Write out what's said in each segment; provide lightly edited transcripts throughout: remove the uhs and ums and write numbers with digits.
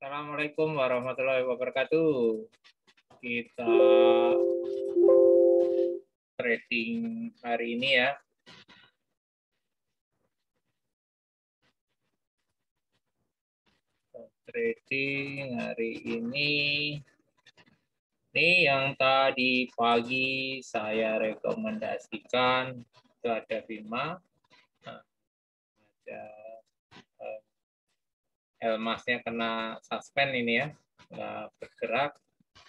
Assalamualaikum warahmatullahi wabarakatuh. Kita trading hari ini ya. Trading hari ini. Ini yang tadi pagi saya rekomendasikan itu ada Bima. Nah, ada Elmasnya kena suspend ini ya. Nggak bergerak.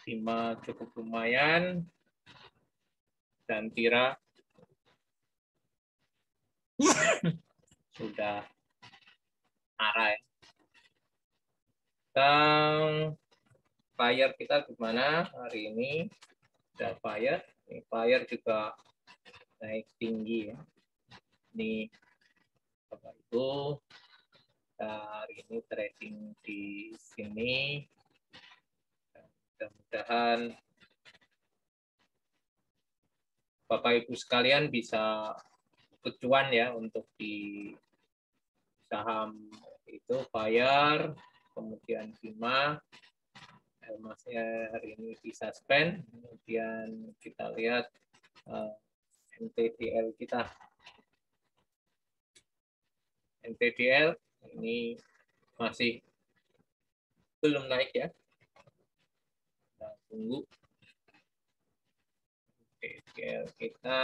Bima cukup lumayan. Dan Tira sudah arah ya. Dan fire kita gimana hari ini? Ada fire. Ini fire juga naik tinggi ya. Ini Bapak Ibu, hari ini trading di sini. Mudah-mudahan Bapak Ibu sekalian bisa cuan ya untuk di saham itu fire, kemudian Bima. Emasnya hari ini disuspend, kemudian kita lihat NTDL kita. NTDL ini masih belum naik ya. Kita tunggu. NTDL kita.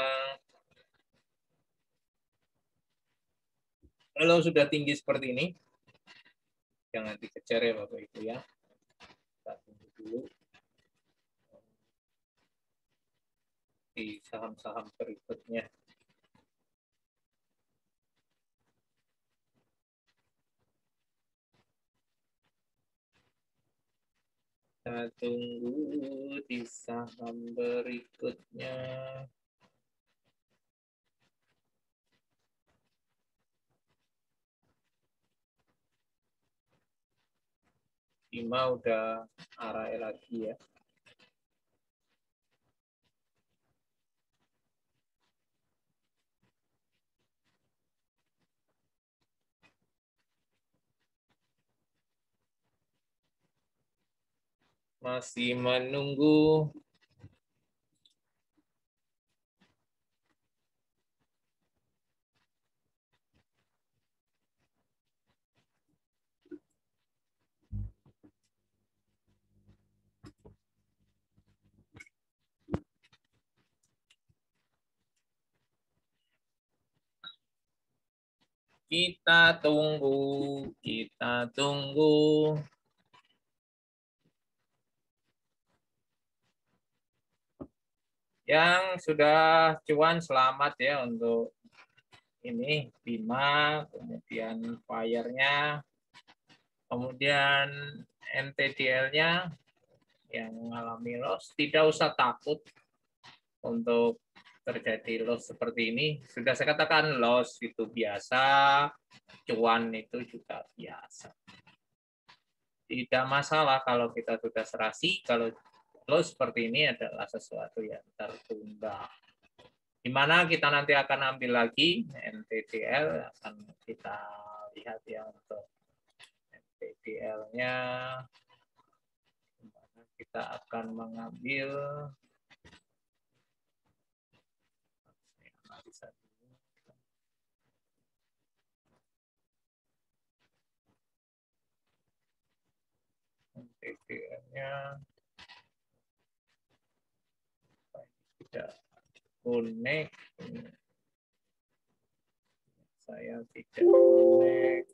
Kalau sudah tinggi seperti ini, jangan dikejar ya Bapak Ibu ya. Kita tunggu dulu. Di saham-saham berikutnya. Kita tunggu di saham berikutnya. Bima udah arah lagi ya. Masih menunggu. Kita tunggu, kita tunggu. Yang sudah cuan selamat ya untuk ini Bima, kemudian fire-nya, kemudian NTDL-nya yang mengalami loss. Tidak usah takut untuk terjadi loss seperti ini. Sudah saya katakan loss itu biasa, cuan itu juga biasa. Tidak masalah kalau kita sudah serasi, kalau loss seperti ini adalah sesuatu yang tertunda. Di mana kita nanti akan ambil lagi NTDL, akan kita lihat ya untuk NTDL-nya. Kita akan mengambil NTDL-nya tidak connect. Saya tidak connect.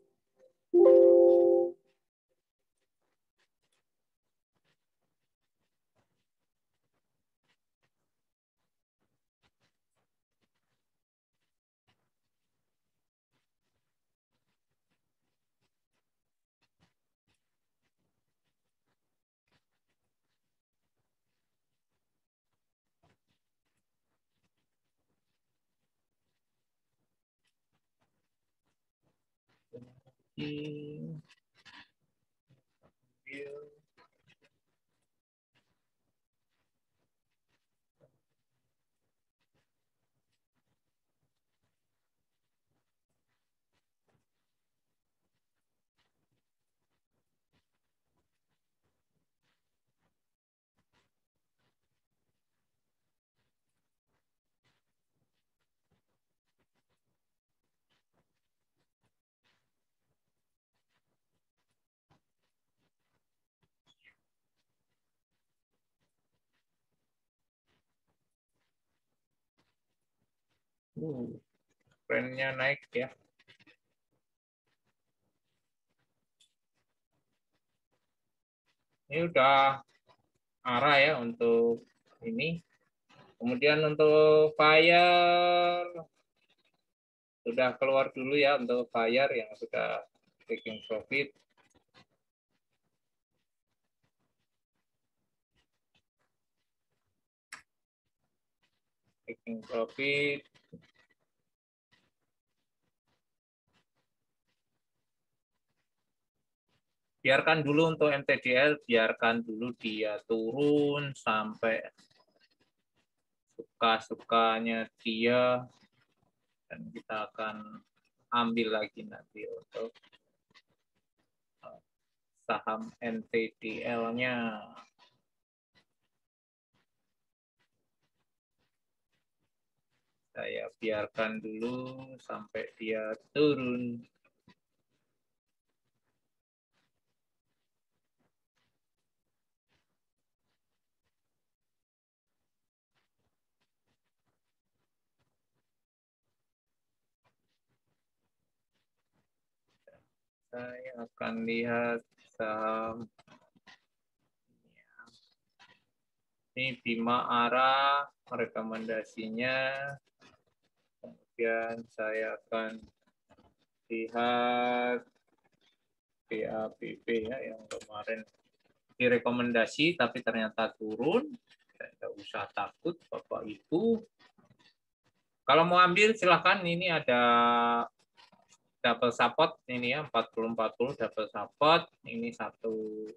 Trennya naik ya. Ini udah arah ya untuk ini. Kemudian untuk fire sudah keluar dulu ya untuk fire yang sudah taking profit. Taking profit. Biarkan dulu untuk MTDL, biarkan dulu dia turun sampai suka-sukanya dia, dan kita akan ambil lagi nanti untuk saham NTDL-nya. Saya biarkan dulu sampai dia turun. Saya akan lihat saham ini Bima Ara, rekomendasinya. Kemudian saya akan lihat BABB ya, yang kemarin direkomendasi tapi ternyata turun. Tidak usah takut Bapak Ibu. Kalau mau ambil silahkan, ini ada double support ini ya, 40-40 double support. Ini satu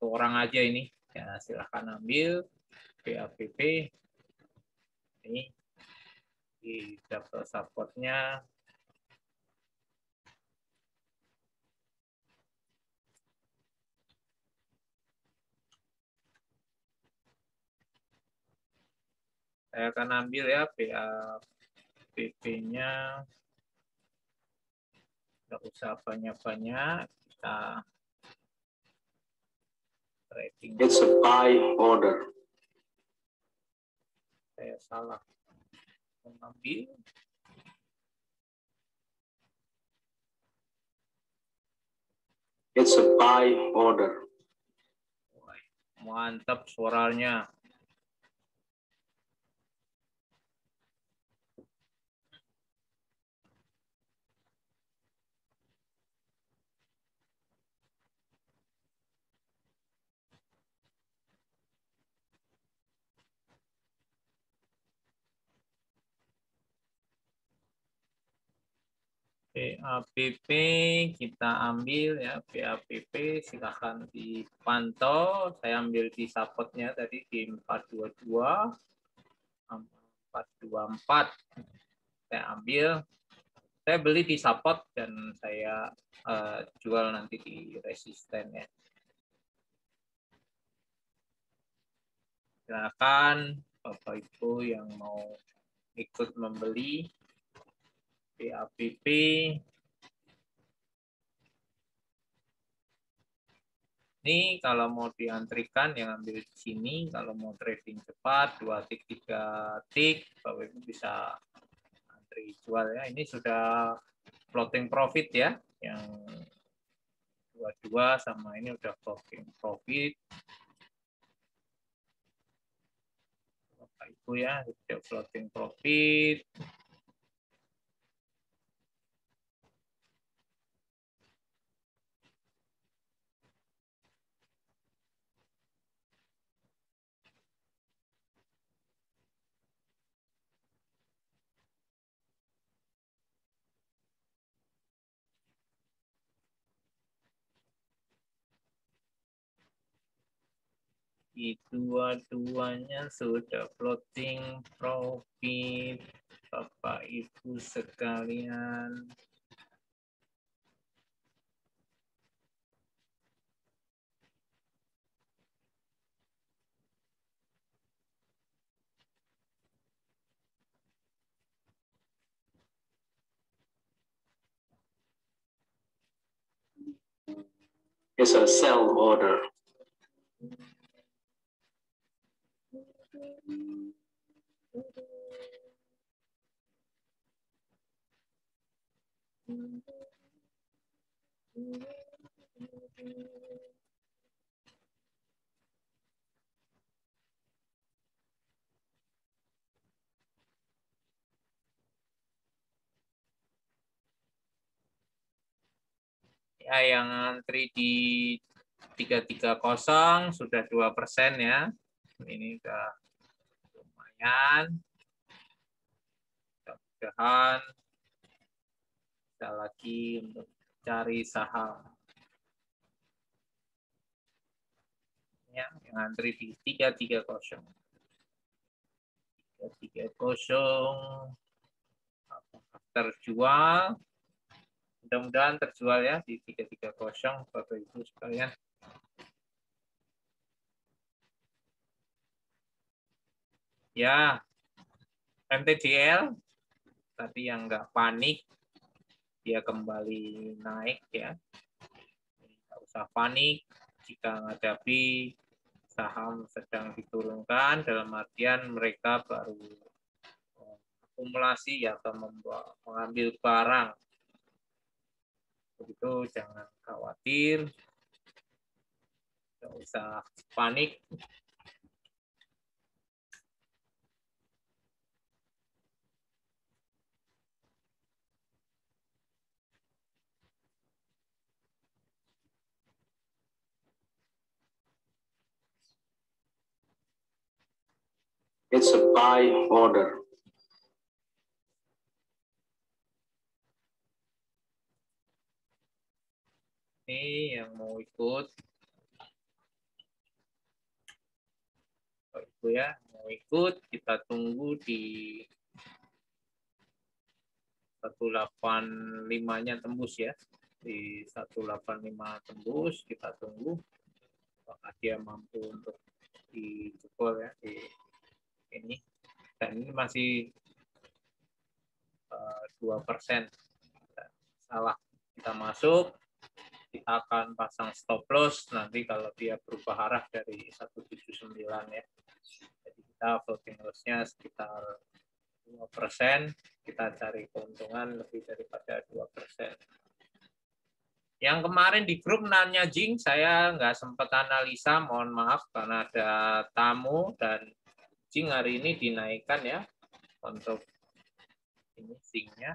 orang aja ini. Ya, silahkan ambil BABB. Ini di double supportnya. Saya akan ambil ya BABB-nya. Nggak usah banyak-banyak. Kita trading. It's a buy order. Saya salah mengambil. It's a buy order. Mantap suaranya. BABB kita ambil ya, BABB silahkan dipantau. Saya ambil di supportnya tadi di 422, 424. Saya ambil, saya beli di support dan saya jual nanti di resisten ya. Silakan Bapak Ibu yang mau ikut membeli BABB. Ini kalau mau diantrikan yang ambil di sini, kalau mau trading cepat 2 tik 3 tik, Bapak Ibu bisa antri jual ya. Ini sudah floating profit ya, yang 22 sama ini udah floating profit. Bapak Ibu ya, sudah floating profit. Di dua-duanya sudah floating profit, Bapak Ibu sekalian. It's a sell order. Ya, yang antri di 330 sudah 2% ya. Ini sudah lumayan. Mudah-mudahan bisa lagi untuk cari saham. Ya, yang antri di 330. 330 apakah terjual? Mudah-mudahan terjual ya di 330 Bapak Ibu sekalian. Ya, MTGL tadi yang nggak panik, dia kembali naik ya. Nggak usah panik jika menghadapi saham sedang diturunkan, dalam artian mereka baru akumulasi atau mengambil barang. Begitu jangan khawatir, nggak usah panik. It's a buy order. Ini yang mau ikut, Ibu ya, mau ikut, kita tunggu di 185-nya tembus ya. Di 185 tembus, kita tunggu apakah dia mampu untuk dijebol ya di ini. Dan ini masih 2%. Salah kita masuk, kita akan pasang stop loss nanti kalau dia berubah arah dari 179 ya. Jadi kita floating loss-nya sekitar 2%, kita cari keuntungan lebih daripada 2%. Yang kemarin di grup nanya Jing, saya nggak sempat analisa, mohon maaf karena ada tamu dan Jing hari ini dinaikkan ya untuk ini Jingnya.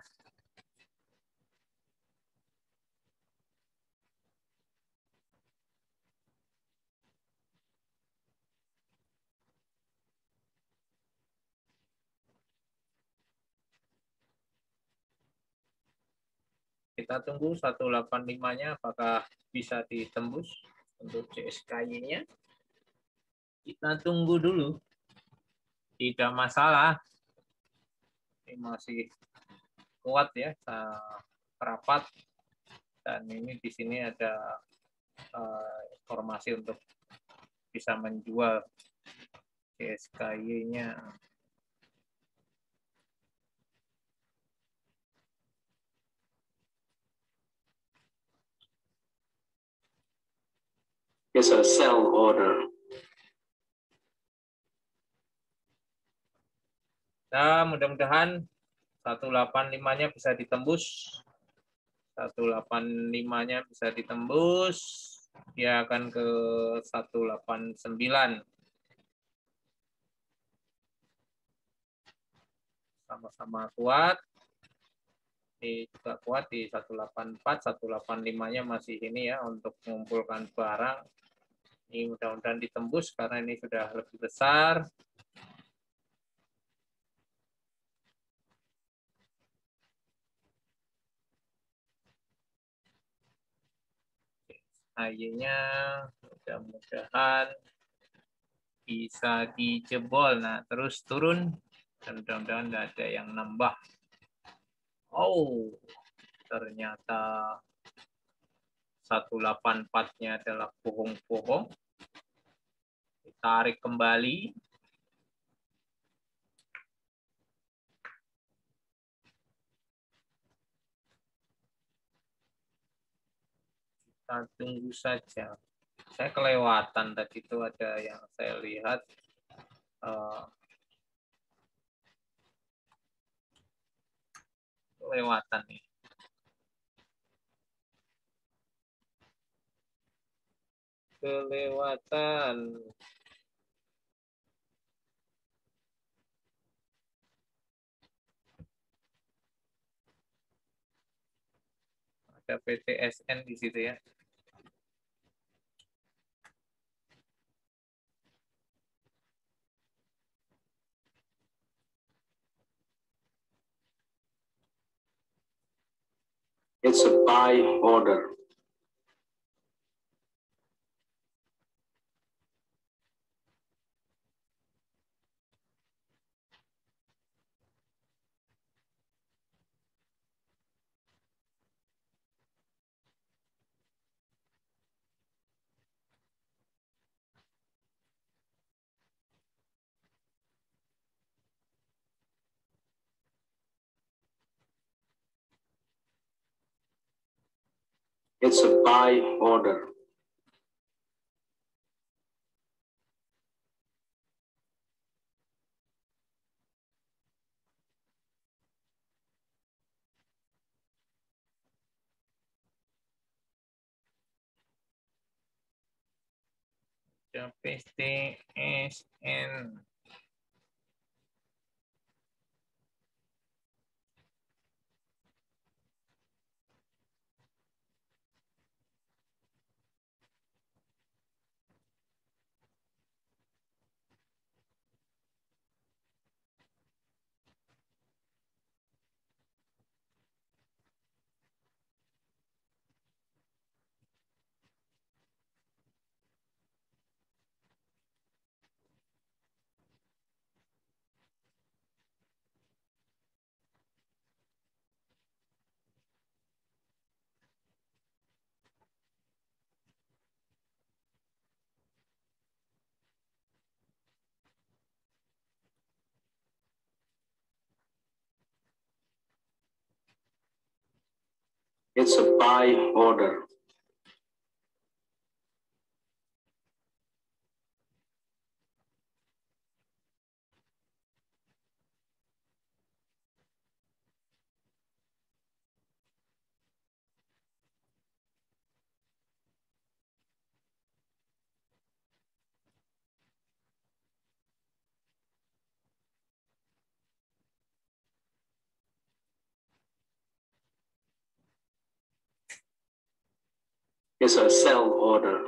Kita tunggu 185-nya apakah bisa ditembus untuk CSKY-nya. Kita tunggu dulu. Tidak masalah. Ini masih kuat ya, rapat. Dan ini di sini ada informasi untuk bisa menjual CSKY-nya. It's a sell order. Nah, mudah-mudahan 185-nya bisa ditembus. 185-nya bisa ditembus. Dia akan ke 189. Sama-sama kuat. Ini juga kuat di 184, 185-nya masih ini ya untuk mengumpulkan barang. Ini mudah-mudahan ditembus karena ini sudah lebih besar. HY-nya mudah-mudahan bisa dijebol. Nah, terus turun dan mudah-mudahan nggak ada yang nambah. Oh, ternyata 184-nya adalah bohong-bohong. Ditarik kembali. Kita tunggu saja. Saya kelewatan tadi itu ada yang saya lihat. Kelewatan nih. kelewatan. Ada PTSN di situ ya. It's a buy order. It's a buy order. Ada PTSN. It's a buy order. It's a sell order.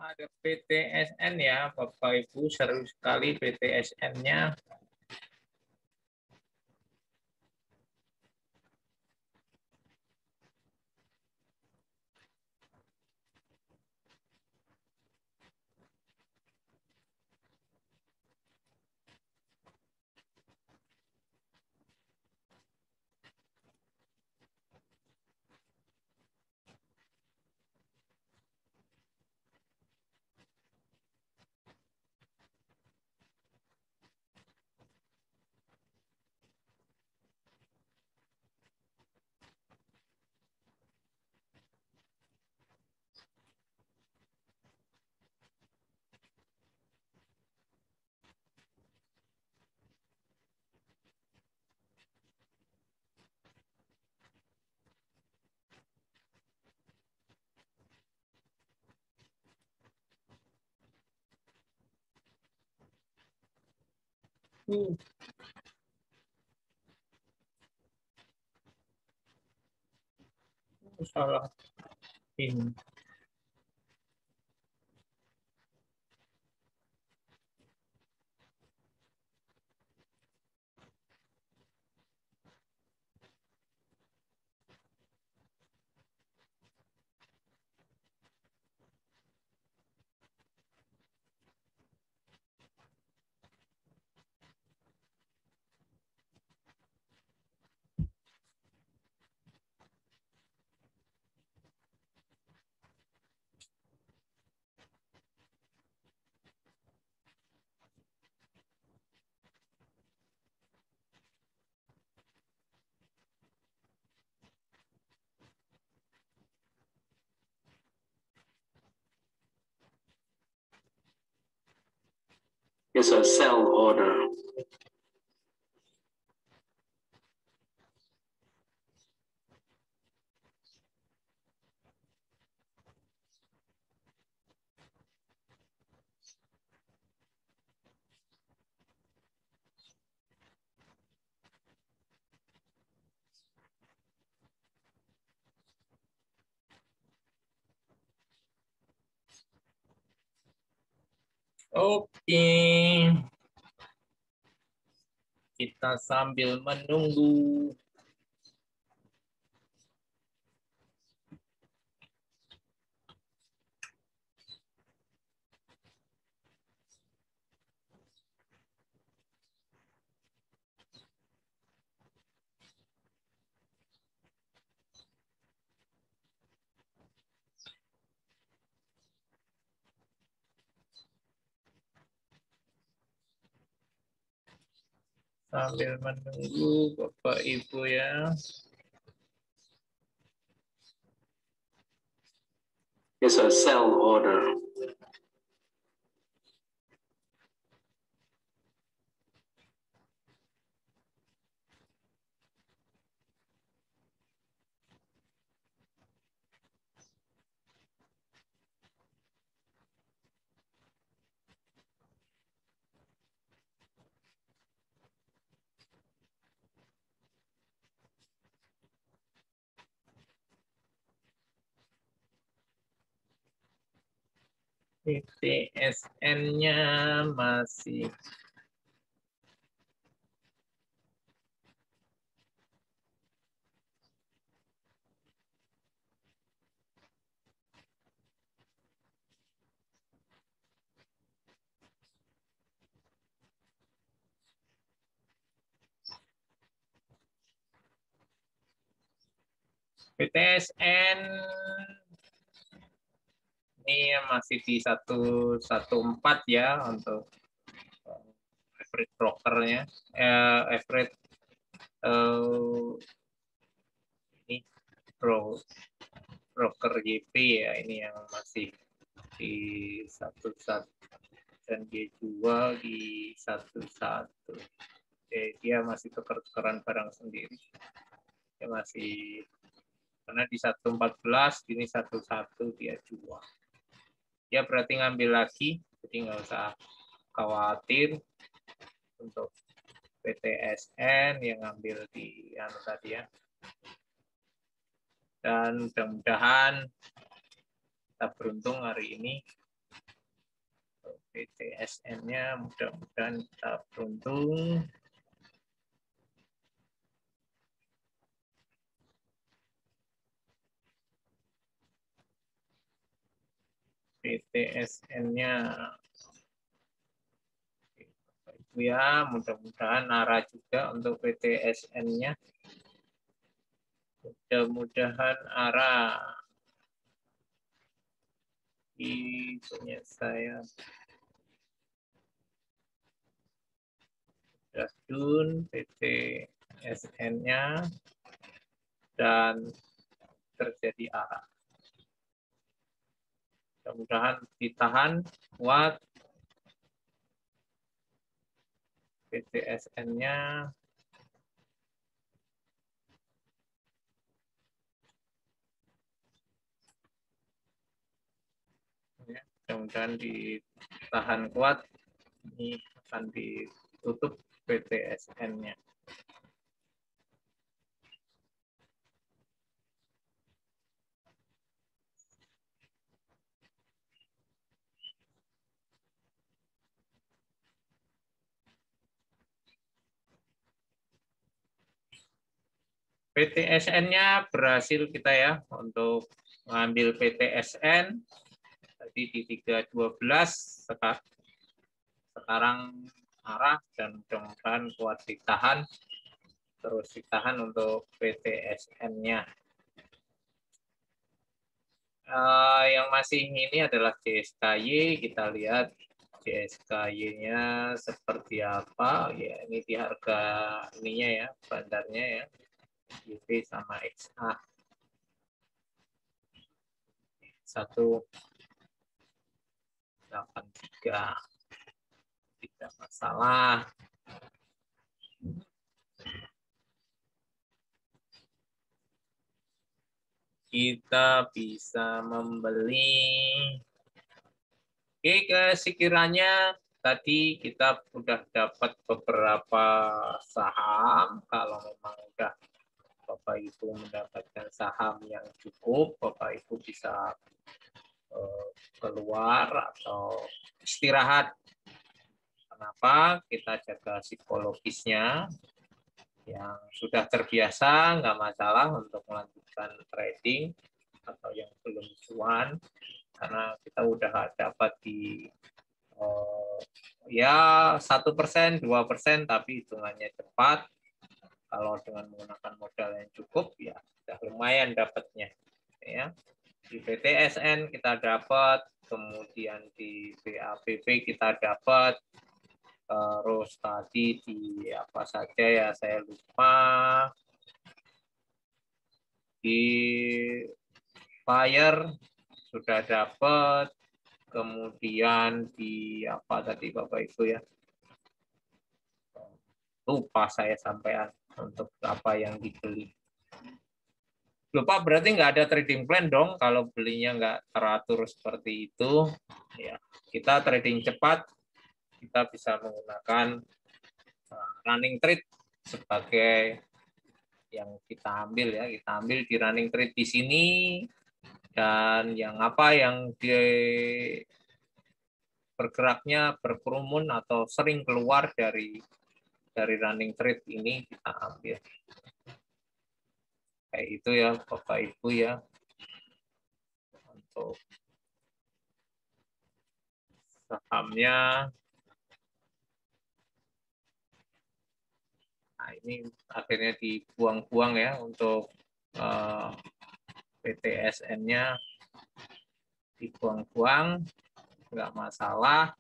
Ada PTSN ya, Bapak Ibu, seru sekali PTSN-nya. Salah ini. It's a sell order. Oke. Kita sambil menunggu. Sambil menunggu Bapak Ibu ya. It's a sell order. PTSN-nya masih PTSN ini masih di 114 ya untuk average brokernya, average ini broker JP ya, ini yang masih di 11 dan G2 di 11. Dia masih tuker-tukeran barang sendiri. Dia masih karena di 114 ini 11 dia jual. Dia berarti ngambil lagi, jadi nggak usah khawatir untuk PTSN yang ngambil di tadi ya. Dan mudah-mudahan kita beruntung hari ini. PTSN-nya mudah-mudahan kita beruntung. PTSN-nya ya, mudah-mudahan arah juga untuk PTSN-nya. Mudah-mudahan arah di punya saya sudah dun PTSN-nya dan terjadi arah. Mudah-mudahan ditahan kuat PTSN-nya. Ya, mudah-mudahan ditahan kuat. Ini akan ditutup PTSN-nya. PTSN-nya berhasil kita ya untuk mengambil PTSN tadi di 312 sekarang arah dan mudah-mudahan kuat ditahan, terus ditahan untuk PTSN-nya. Yang masih ini adalah CSKY, kita lihat CSKY-nya seperti apa ya, ini di harga ininya ya, bandarnya ya, YP sama XA 183. tidak masalah. Kita bisa membeli. Oke, sekiranya tadi kita sudah dapat beberapa saham. Kalau memang sudah Bapak Ibu mendapatkan saham yang cukup, Bapak Ibu bisa keluar atau istirahat. Kenapa? Kita jaga psikologisnya. Yang sudah terbiasa nggak masalah untuk melanjutkan trading atau yang belum cuan, karena kita udah dapat di ya 1%, 2%, tapi hitungannya cepat. Kalau dengan menggunakan modal yang cukup, ya sudah lumayan dapatnya. Ya. Di PTSN kita dapat, kemudian di BAPP kita dapat, terus tadi di apa saja ya saya lupa, di Fire sudah dapat, kemudian di apa tadi Bapak Ibu ya, lupa saya sampaikan untuk apa yang dibeli. Lupa berarti nggak ada trading plan dong kalau belinya nggak teratur seperti itu. Ya, kita trading cepat, kita bisa menggunakan running trade sebagai yang kita ambil ya. Kita ambil di running trade di sini, dan yang apa yang di bergeraknya berkerumun atau sering keluar dari running trade ini kita ambil. Kayak itu ya Bapak Ibu ya, untuk sahamnya. Nah, ini akhirnya dibuang-buang ya untuk PTSN-nya, dibuang-buang, nggak masalah.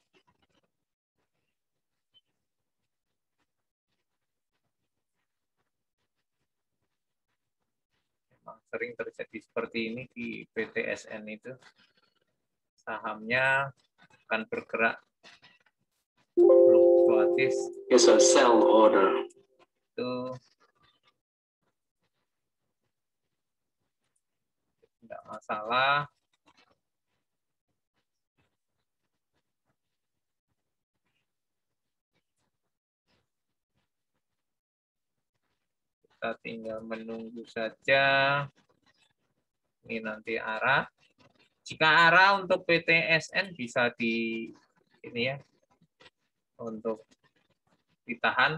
Memang sering terjadi seperti ini di PTSN itu. Sahamnya akan bergerak fluktuatif. Yes, a sell order. Itu tidak masalah. Kita tinggal menunggu saja. Ini nanti arah. Jika arah untuk PTSN bisa di ini ya, untuk ditahan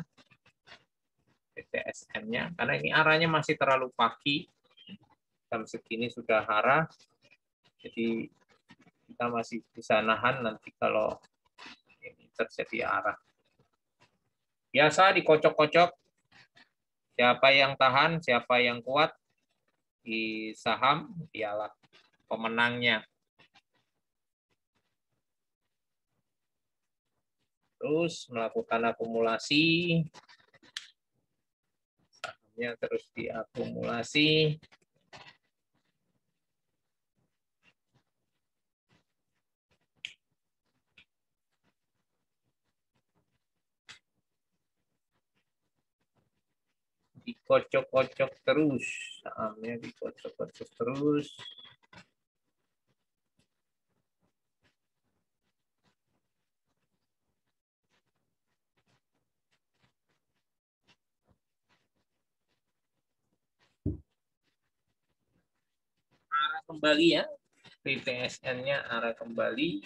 PTSN-nya, karena ini arahnya masih terlalu pagi. Jam segini sudah arah, jadi kita masih bisa nahan nanti kalau ini terjadi arah. Biasa dikocok-kocok, siapa yang tahan, siapa yang kuat di saham, dialah pemenangnya. Terus melakukan akumulasi, sahamnya terus diakumulasi. Dikocok-kocok terus, sahamnya dikocok-kocok terus. Arah kembali ya, PTSN-nya arah kembali.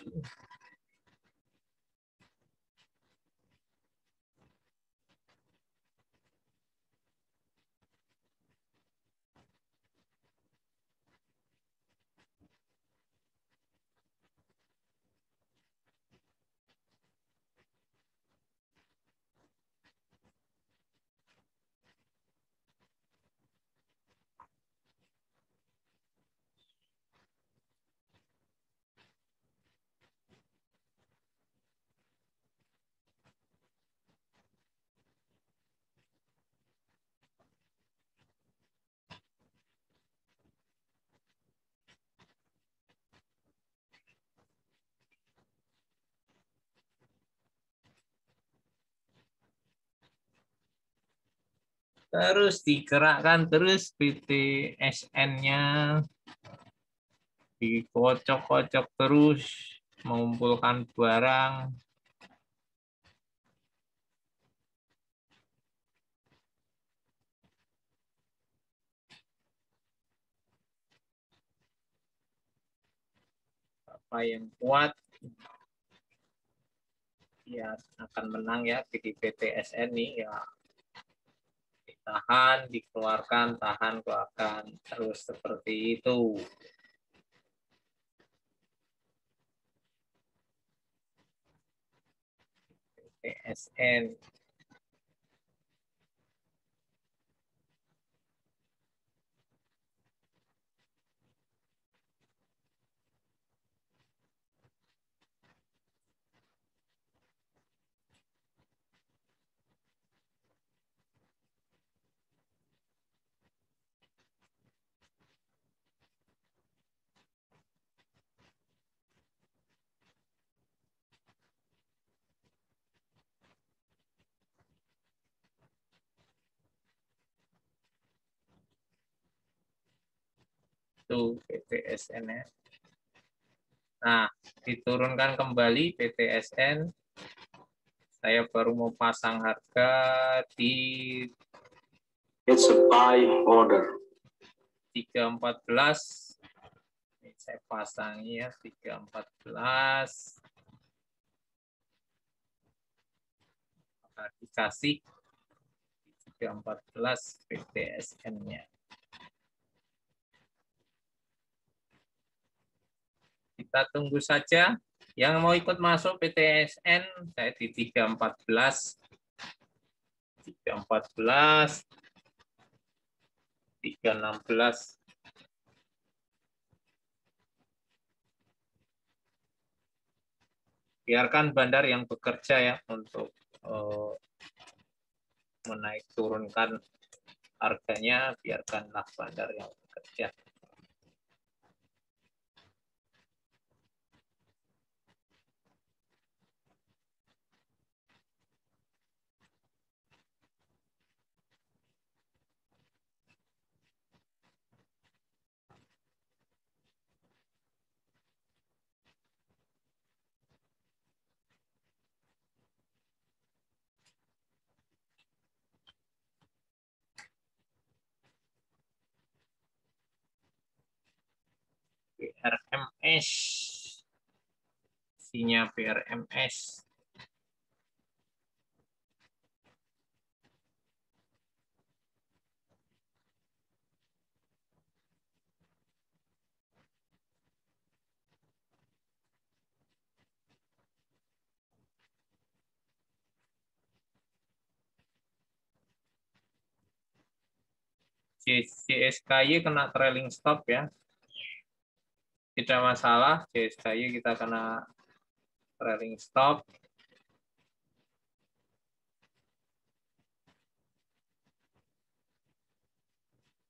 Terus digerakkan terus PTSN-nya, dikocok-kocok terus, mengumpulkan barang. Apa yang kuat, ya akan menang ya di PTSN nih ya. Ditahan, dikeluarkan, tahan, keluarkan, terus seperti itu. PTSN. Itu PTSN-nya. Nah, diturunkan kembali PTSN. Saya baru mau pasang harga di It's a buy order. 3.14. Ini saya pasang ya 3.14. Maka dikasih 3.14 PTSN-nya. Kita tunggu saja. Yang mau ikut masuk PTSN, saya di 3.14. 3.14. 3.16. Biarkan bandar yang bekerja ya untuk menaik turunkan harganya, biarkanlah bandar yang bekerja. PRMS, isinya PRMS. CSKY kena trailing stop ya. Tidak masalah, CSKY kita kena trailing stop.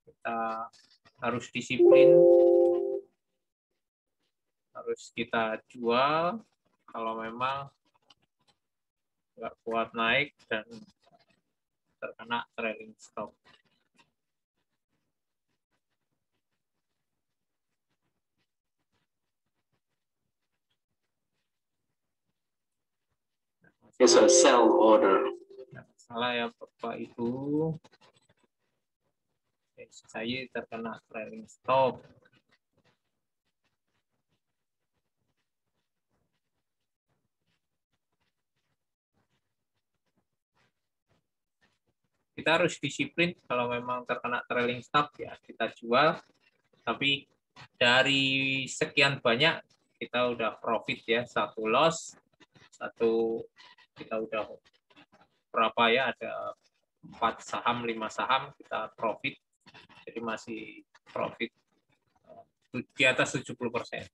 Kita harus disiplin. Harus kita jual kalau memang nggak kuat naik dan terkena trailing stop. It's a sell order. Salah ya Bapak Ibu. Saya terkena trailing stop. Kita harus disiplin kalau memang terkena trailing stop ya kita jual. Tapi dari sekian banyak kita udah profit ya, satu loss, satu kita udah berapa ya, ada 4 saham, 5 saham kita profit. Jadi masih profit di atas 70%.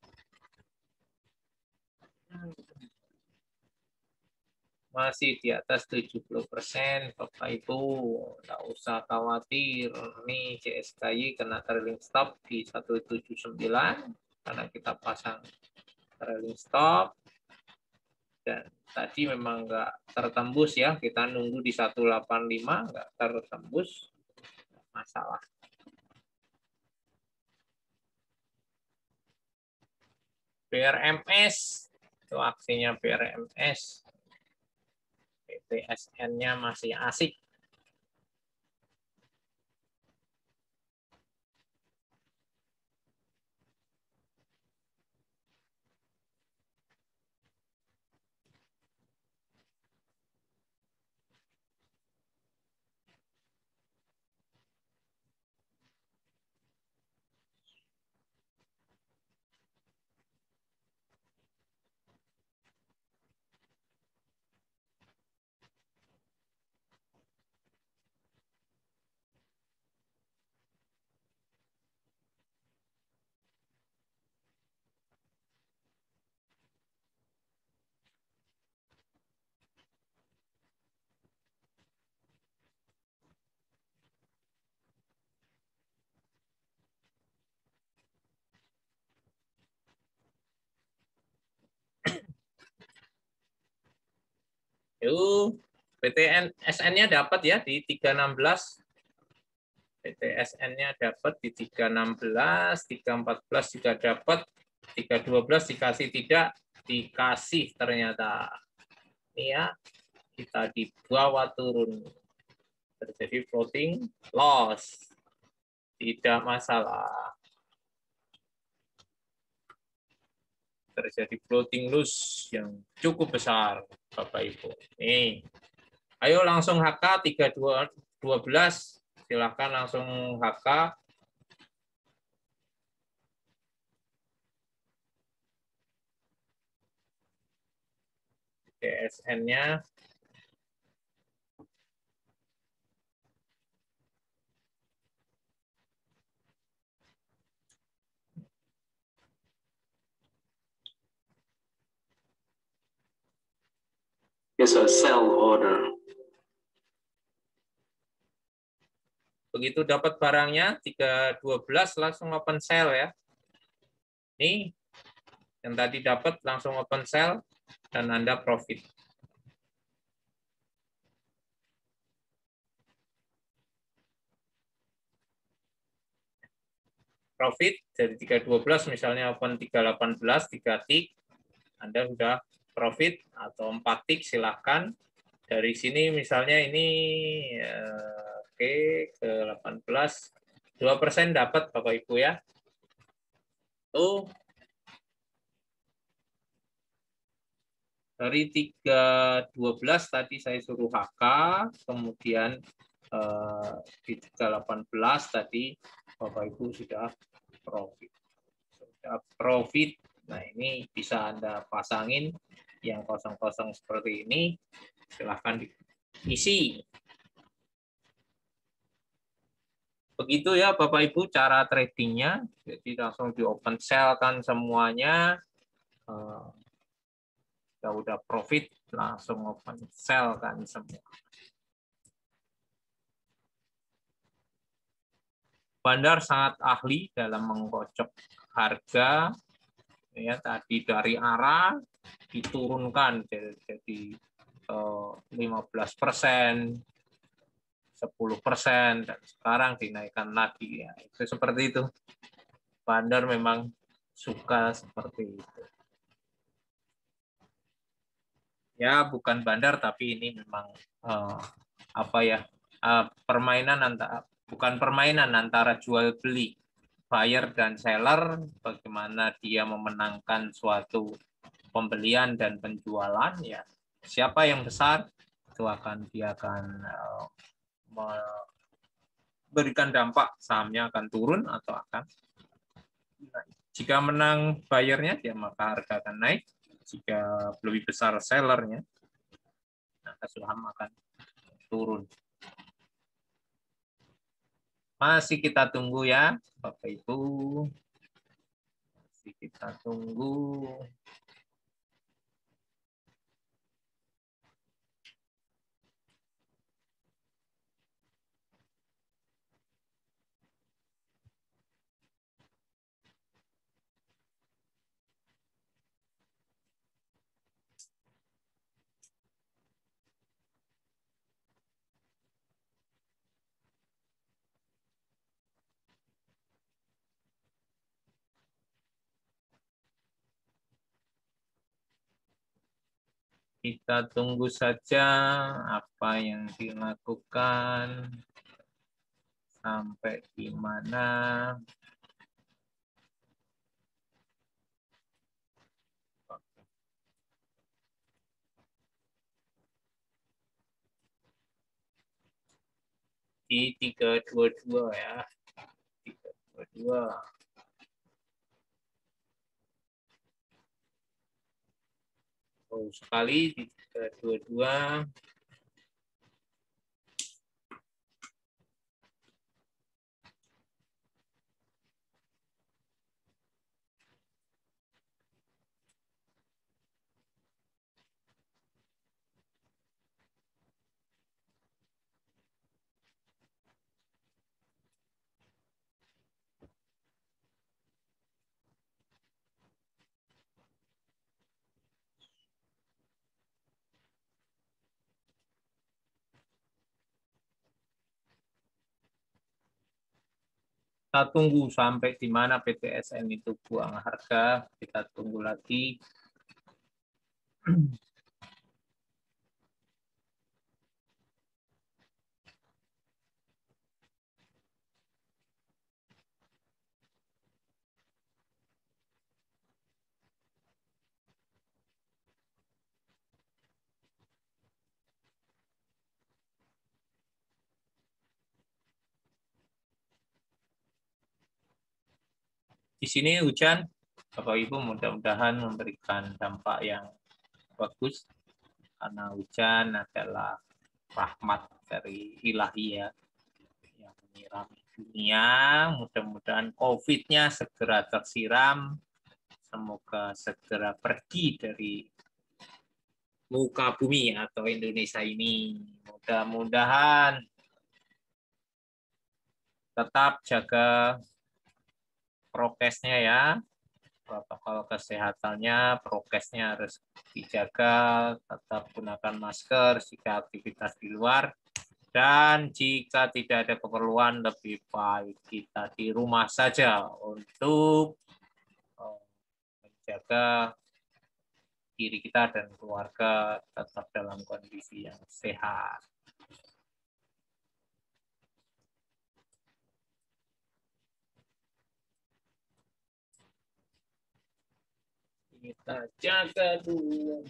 Masih di atas 70%, Bapak Ibu. Nggak usah khawatir. Ini CSKY kena trailing stop di 179 karena kita pasang trailing stop. Dan tadi memang nggak tertembus ya. Kita nunggu di 185, nggak tertembus. masalah. BRMS, itu aksinya BRMS. PTSN-nya masih asik. Yuk, PTSN-nya dapat ya di 316. PTSN-nya dapat di 316, 314 juga dapat, 312 dikasih tidak, dikasih ternyata. Ini ya, kita dibawa turun. Terjadi floating loss. Tidak masalah. Terjadi floating loss yang cukup besar, Bapak Ibu. Nih. Ayo langsung HK 3212. Silahkan langsung HK. DSN-nya It's a sell order. begitu dapat barangnya 312 langsung open sell ya. Nih yang tadi dapat langsung open sell dan Anda profit. Profit dari 312 misalnya open 318 3 tick, Anda sudah profit atau 4 tick silahkan. Dari sini misalnya ini oke ke 18 2% dapat Bapak Ibu ya. Tuh dari 312 tadi saya suruh HK, kemudian di 318 tadi Bapak Ibu sudah profit. Sudah profit. Nah, ini bisa Anda pasangin yang kosong-kosong seperti ini. Silahkan diisi. Begitu ya Bapak Ibu cara tradingnya. Jadi langsung di open sell kan semuanya. Udah profit langsung open sell kan semua. Bandar sangat ahli dalam mengkocok harga. Ya, tadi dari arah diturunkan jadi 15%, 10%, dan sekarang dinaikkan lagi ya. Itu seperti itu. Bandar memang suka seperti itu. Ya, bukan bandar tapi ini memang apa ya? Permainan bukan permainan antara jual beli buyer dan seller, bagaimana dia memenangkan suatu pembelian dan penjualan ya. Siapa yang besar itu dia akan memberikan dampak, sahamnya akan turun atau akan naik. Jika menang buyernya ya maka harga akan naik. Jika lebih besar sellernya maka saham akan turun. Masih kita tunggu ya, Bapak Ibu. Masih kita tunggu. Kita tunggu saja apa yang dilakukan sampai di mana. Di 322 ya. 322. Oh, sekali di 322. Kita tunggu sampai di mana PTSN itu buang harga. Kita tunggu lagi. Di sini hujan, Bapak Ibu, mudah-mudahan memberikan dampak yang bagus, karena hujan adalah rahmat dari ilahi ya, yang menyirami dunia. Mudah-mudahan COVID-nya segera tersiram, semoga segera pergi dari muka bumi atau Indonesia ini. Mudah-mudahan tetap jaga prokesnya ya, protokol kesehatannya, prokesnya harus dijaga, tetap gunakan masker jika aktivitas di luar, dan jika tidak ada keperluan lebih baik kita di rumah saja untuk menjaga diri kita dan keluarga tetap dalam kondisi yang sehat. Kita jaga dulu.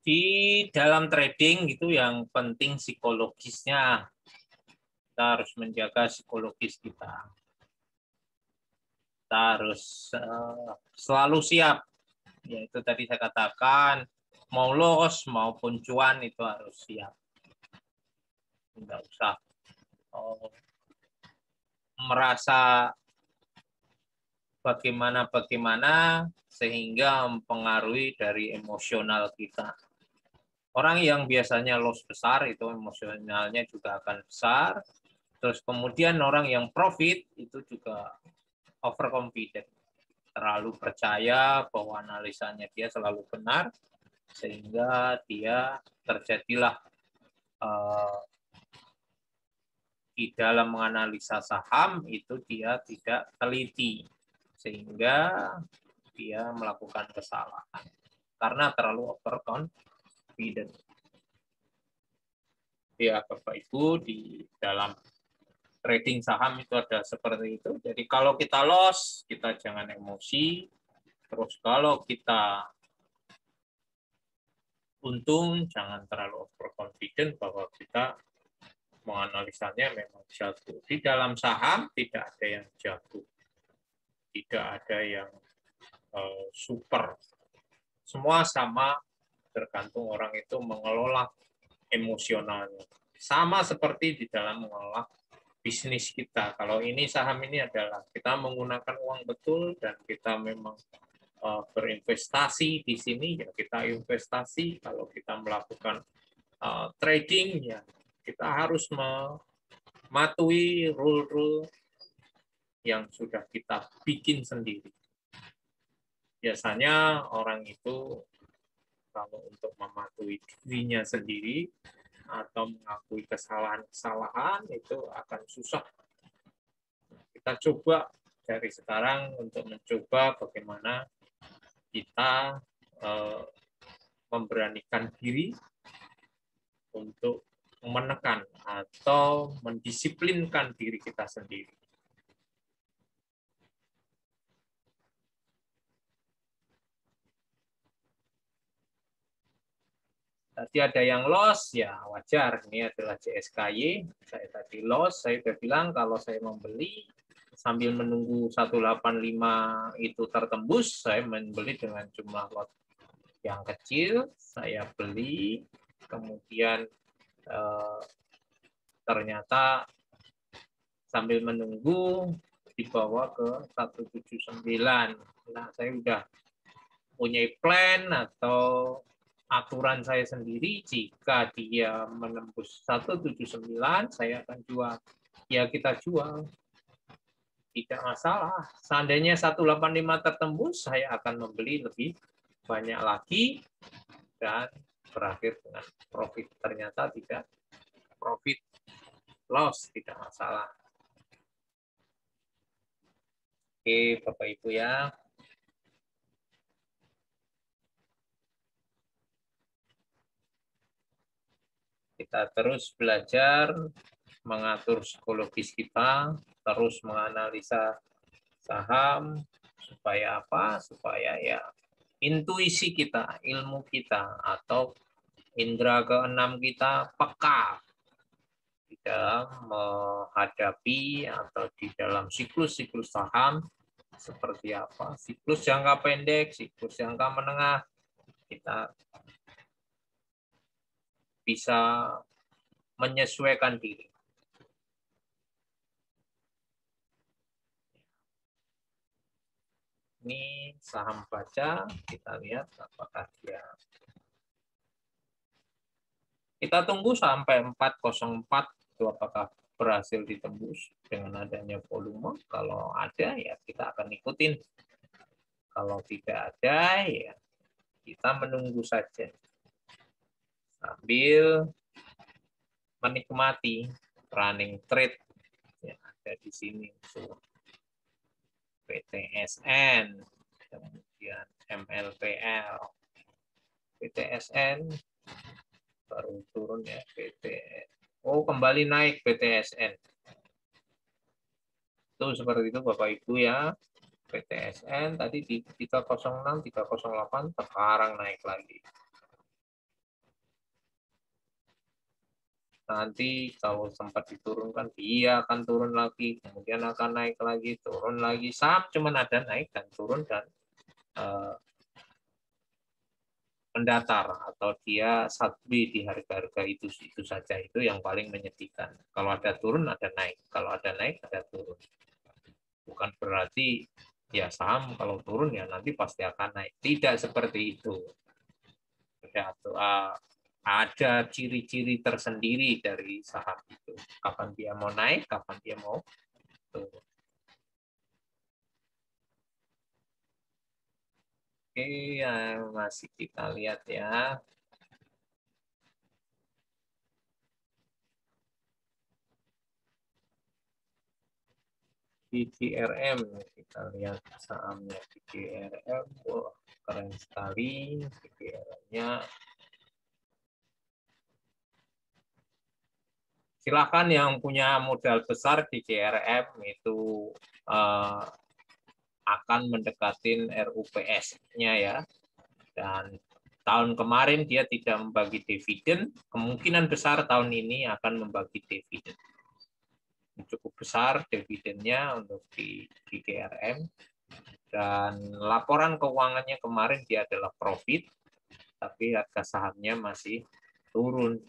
Di dalam trading itu yang penting psikologisnya. Kita harus menjaga psikologis kita. Kita harus selalu siap. Yaitu tadi saya katakan, mau loss maupun cuan itu harus siap. Tidak usah merasa bagaimana sehingga mempengaruhi dari emosional kita. Orang yang biasanya loss besar itu emosionalnya juga akan besar. Terus kemudian orang yang profit itu juga overconfident, terlalu percaya bahwa analisanya dia selalu benar, sehingga dia terjadilah di dalam menganalisa saham itu dia tidak teliti, sehingga dia melakukan kesalahan karena terlalu overconfident. Ya, Bapak Ibu, di dalam trading saham itu ada seperti itu. Jadi kalau kita loss, kita jangan emosi. Terus kalau kita untung, jangan terlalu overconfident bahwa kita menganalisanya memang jago. Di dalam saham tidak ada yang jago. Tidak ada yang super. Semua sama, tergantung orang itu mengelola emosionalnya. Sama seperti di dalam mengelola bisnis kita. Kalau ini saham ini adalah kita menggunakan uang betul dan kita memang berinvestasi di sini, ya kita investasi. Kalau kita melakukan trading, ya kita harus mematuhi rule-rule yang sudah kita bikin sendiri. Biasanya orang itu kalau untuk mematuhi dirinya sendiri atau mengakui kesalahan-kesalahan itu akan susah. Kita coba dari sekarang untuk mencoba bagaimana kita memberanikan diri untuk menekan atau mendisiplinkan diri kita sendiri. Tadi ada yang loss, ya wajar. Ini adalah CSKY. Saya tadi loss, saya sudah bilang kalau saya membeli sambil menunggu 185 itu tertembus, saya membeli dengan jumlah lot yang kecil. Saya beli, kemudian ternyata sambil menunggu dibawa ke 179. Nah, saya sudah punya plan atau aturan saya sendiri, jika dia menembus 179, saya akan jual. Ya kita jual. Tidak masalah. Seandainya 185 tertembus, saya akan membeli lebih banyak lagi dan berakhir dengan profit. Ternyata tidak profit, loss, tidak masalah. Oke, Bapak Ibu ya. Kita terus belajar mengatur psikologis kita, terus menganalisa saham, supaya apa? Supaya ya intuisi kita, ilmu kita, atau indera keenam kita peka di dalam menghadapi atau di dalam siklus-siklus saham seperti apa. Siklus jangka pendek, siklus jangka menengah, kita bisa menyesuaikan diri. Ini saham baca, kita lihat apakah dia. Kita tunggu sampai 404 itu apakah berhasil ditembus dengan adanya volume. Kalau ada ya kita akan ikutin. Kalau tidak ada ya kita menunggu saja sambil menikmati running trade yang ada di sini. PTSN, kemudian MLPL, PTSN baru turun ya, oh kembali naik PTSN. Itu seperti itu Bapak Ibu ya. PTSN tadi di 306, 308, sekarang naik lagi. Nanti kalau sempat diturunkan, dia akan turun lagi, kemudian akan naik lagi, turun lagi. Saham cuman ada naik dan turun dan mendatar, atau dia subway di harga-harga itu saja. Itu yang paling menyedihkan. Kalau ada turun, ada naik. Kalau ada naik, ada turun. Bukan berarti ya saham kalau turun ya nanti pasti akan naik. Tidak seperti itu. ada ciri-ciri tersendiri dari saham itu. Kapan dia mau naik, kapan dia mau turun. Oke, ya, masih kita lihat ya. Di GRM, kita lihat sahamnya di GRM. Wah, keren sekali GRM-nya. Silakan yang punya modal besar di GRM itu akan mendekatin RUPS-nya ya. Dan tahun kemarin dia tidak membagi dividen, kemungkinan besar tahun ini akan membagi dividen. Cukup besar dividennya untuk di GRM. Dan laporan keuangannya kemarin dia adalah profit, tapi harga sahamnya masih turun.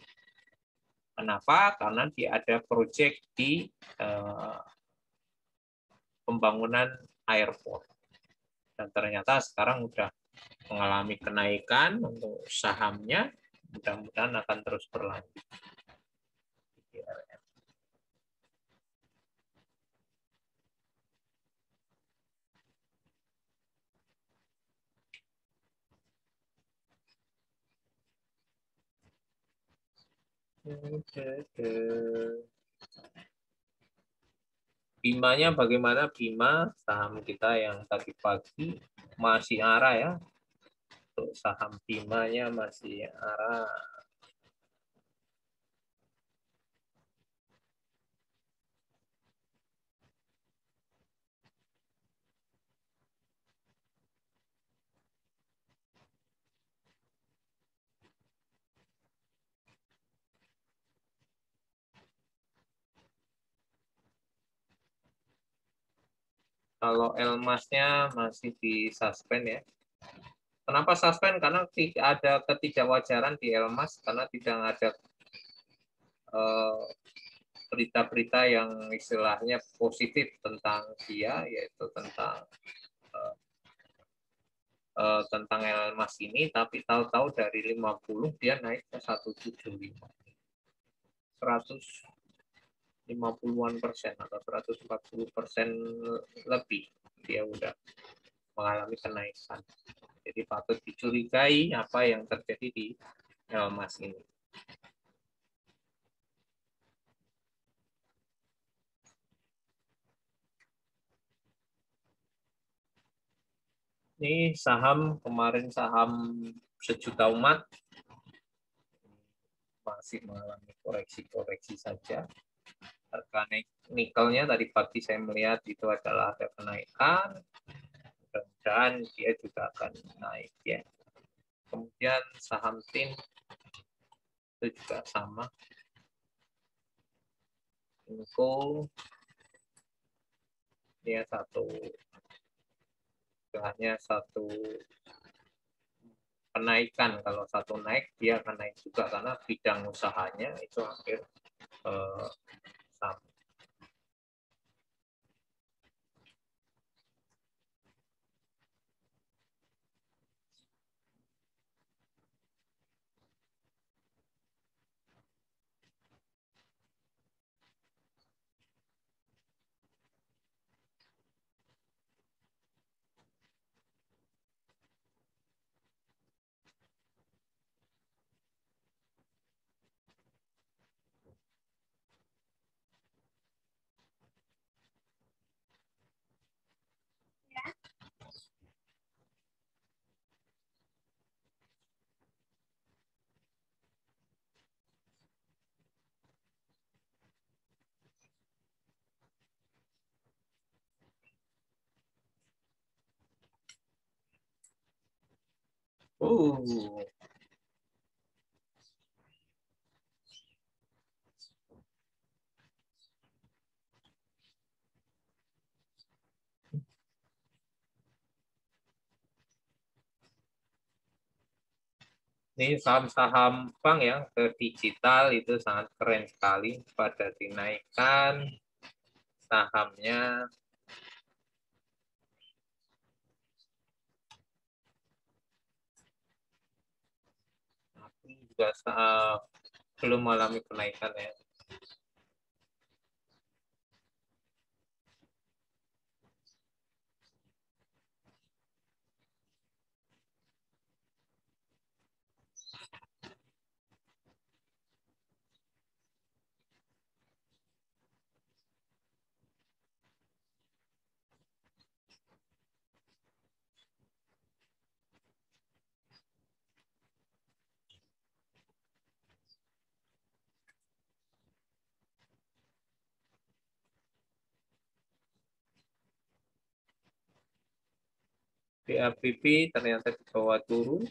Kenapa? Karena dia ada proyek di pembangunan airport. Dan ternyata sekarang sudah mengalami kenaikan untuk sahamnya, mudah-mudahan akan terus berlanjut. Bimanya bagaimana? Bima saham kita yang tadi pagi masih arah ya. Untuk saham Bimanya masih arah. Kalau Elmasnya masih di suspend ya. Kenapa suspend? Karena tidak ada ketidakwajaran di Elmas, karena tidak ada berita-berita yang istilahnya positif tentang dia, yaitu tentang Elmas ini, tapi tahu-tahu dari 50 dia naik ke 175. 150-an% atau 140% lebih dia udah mengalami kenaikan. Jadi patut dicurigai apa yang terjadi di Elmas ini. Ini saham kemarin saham sejuta umat masih mengalami koreksi-koreksi saja. Harga nikelnya tadi pagi saya melihat itu adalah ada kenaikan. Mudah-mudahan dia juga akan naik ya. Kemudian saham TIN itu juga sama. Inco dia hanya satu kenaikan. Kalau satu naik dia akan naik juga karena bidang usahanya itu hampir sama. Ini saham-saham bank ya ke digital itu sangat keren sekali pada dinaikkan sahamnya. ini juga belum mengalami kenaikan ya. DAPP ternyata di bawah turun.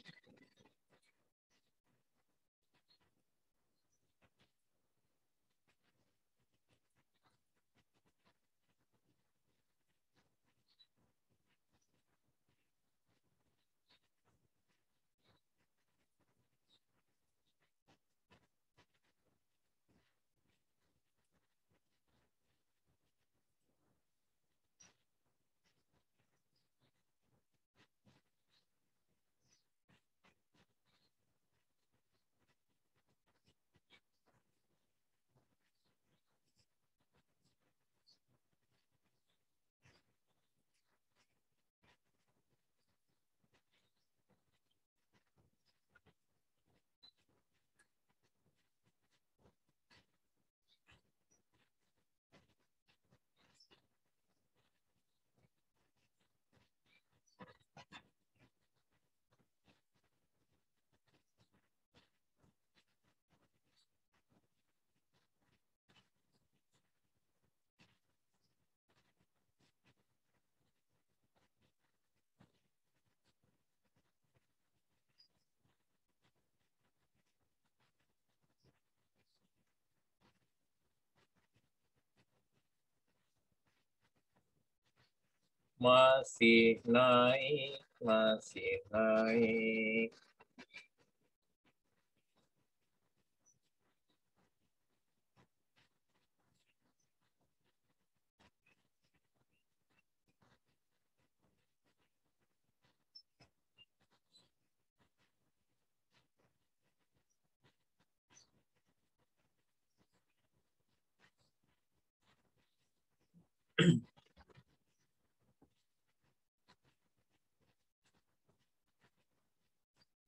Masih naik, masih naik.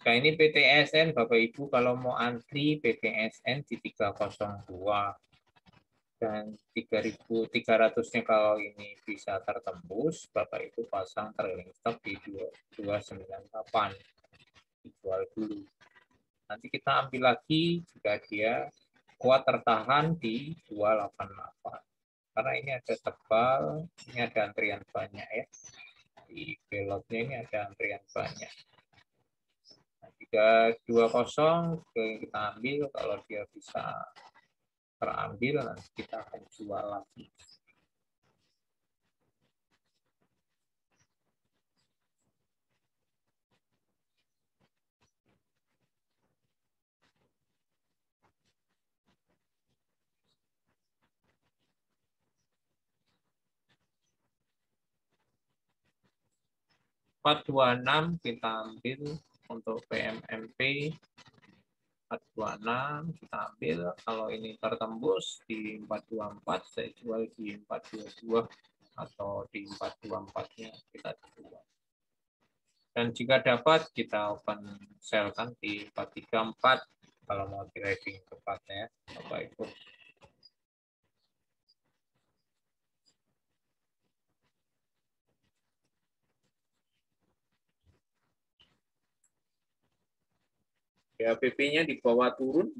Nah, ini PTSN, Bapak Ibu, kalau mau antri PTSN di 302 dan 3.300-nya kalau ini bisa tertembus, Bapak Ibu pasang trailing stop di 298, dijual dulu. Nanti kita ambil lagi jika dia kuat tertahan di 288. Karena ini ada tebal, ini ada antrian banyak ya. Di belotnya ini ada antrian banyak. Nah, jika 20 kita ambil, kalau dia bisa terambil, nanti kita akan jual lagi. Empat dua enam kita ambil untuk PMMP 426 kita ambil. Kalau ini tertembus di 424, saya jual di 422 atau di 424-nya kita jual. Dan jika dapat kita open sell kan di 434 kalau mau trading tepatnya, Bapak Ibu. DAPP-nya di bawah turun.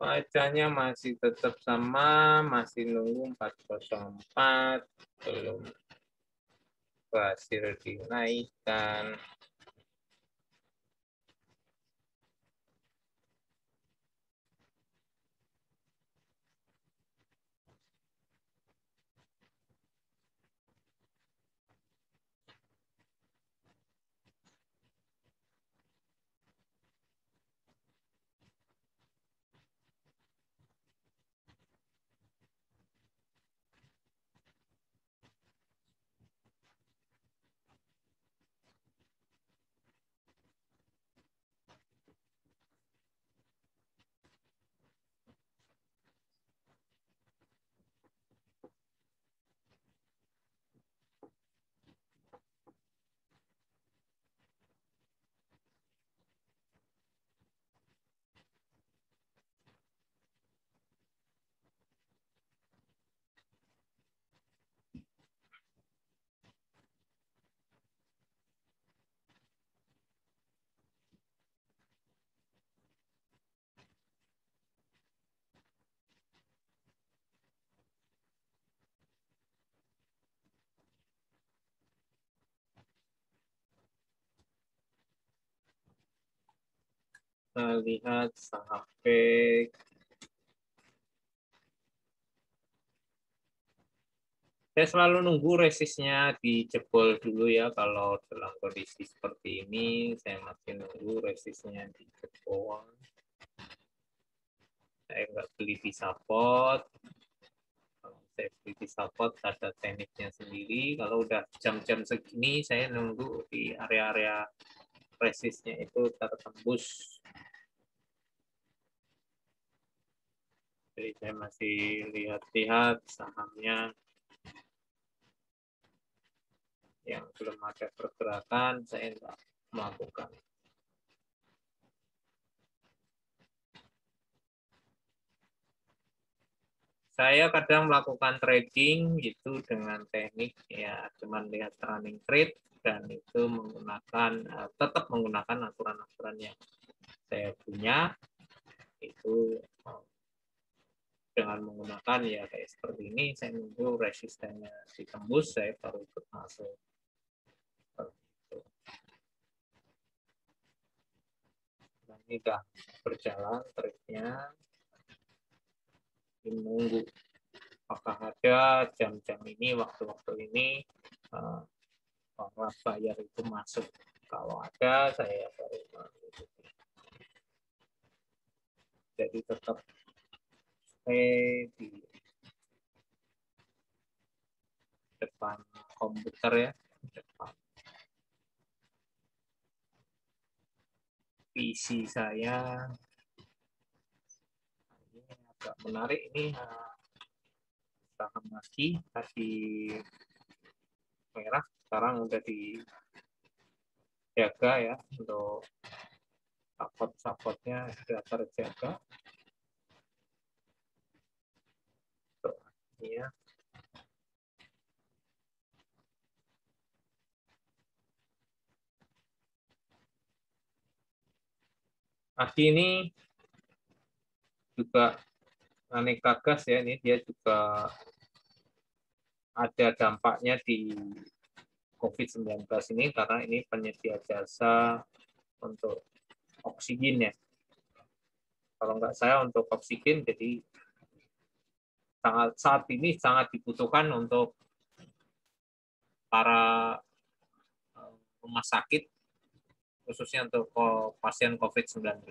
Pacanya masih tetap sama, masih nunggu 404, belum berhasil dinaikkan. Kita lihat saham saya selalu nunggu resistnya dijebol dulu ya. Kalau dalam kondisi seperti ini, saya masih nunggu resistnya dijebol. Saya nggak beli di support. Kalau saya beli di support, ada tekniknya sendiri. Kalau udah jam-jam segini, saya nunggu di area-area resistnya itu tertembus. Jadi saya masih lihat-lihat sahamnya yang belum ada pergerakan, saya enggak melakukan. Saya kadang melakukan trading itu dengan teknik ya cuman lihat running trade dan itu menggunakan tetap menggunakan aturan-aturan yang saya punya itu dengan menggunakan ya kayak seperti ini. Saya nunggu resistennya ditembus, saya baru ikut masuk. Nah, ini sudah berjalan trade-nya. Menunggu apakah ada jam-jam ini, waktu-waktu ini bahwa bayar itu masuk. Kalau ada, saya baru mengikuti. Jadi tetap stay di depan komputer ya, depan PC saya. Ini agak menarik ini saham lagi tadi merah, sekarang udah dijaga ya untuk support-supportnya sudah terjaga. Ya. Aki ini juga aneka gas ya, ini dia juga ada dampaknya di COVID-19 ini karena ini penyedia jasa untuk oksigen ya. Kalau nggak saya untuk oksigen, jadi saat ini sangat dibutuhkan untuk para rumah sakit, khususnya untuk pasien COVID-19.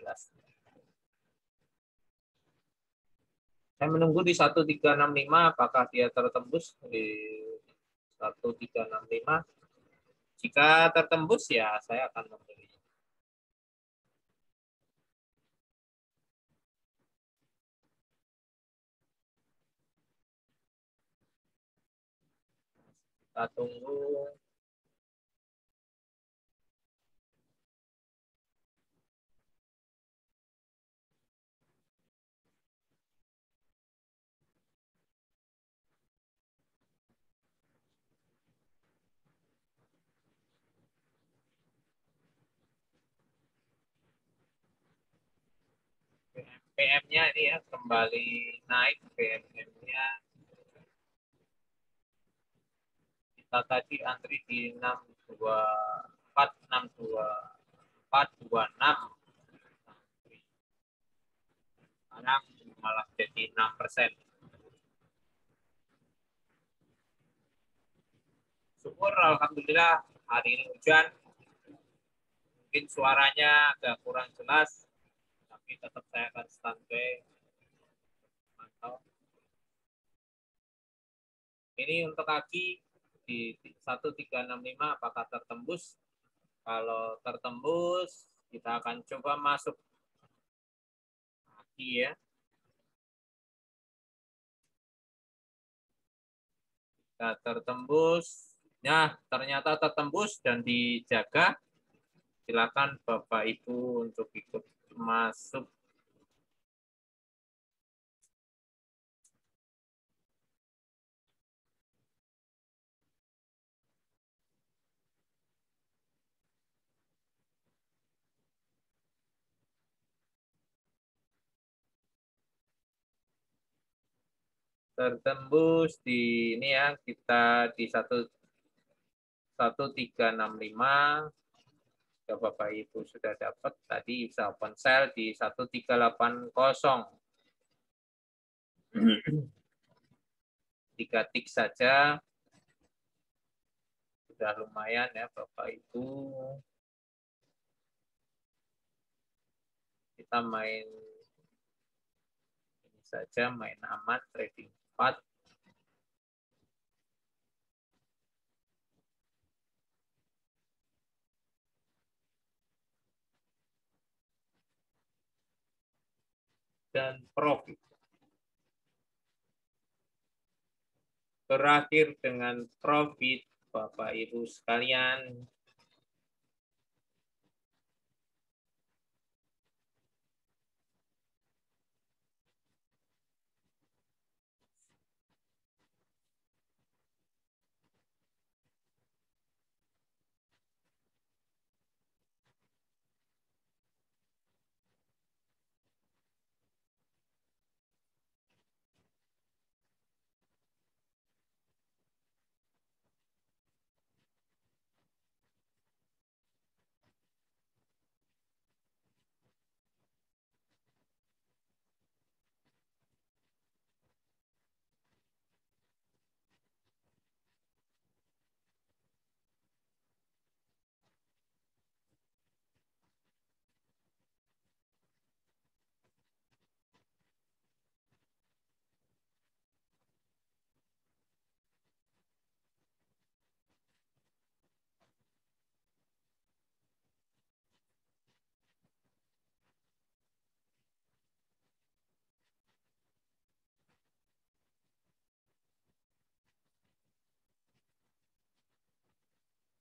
Saya menunggu di 1365, apakah dia tertembus di 1365. Jika tertembus, ya saya akan membeli. Kita tunggu. PM-nya ini ya kembali naik PM-nya. Kita tadi antri di 624, 62426. Sekarang malah jadi 6%. Syukur alhamdulillah hari ini hujan. Mungkin suaranya agak kurang jelas, tapi tetap saya akan standby. Mantap. Ini untuk kaki di 1365 apakah tertembus? Kalau tertembus, kita akan coba masuk kaki ya. Kita tertembus. Nah, ternyata tertembus dan dijaga. Silakan Bapak Ibu untuk ikut masuk. Tertembus di ini ya, kita di 1365. Bapak Ibu sudah dapat tadi bisa open sell di 1380. 3 tik saja sudah lumayan ya Bapak Ibu. Kita main ini saja, main aman trading 4. Dan profit. Berakhir dengan profit Bapak Ibu sekalian.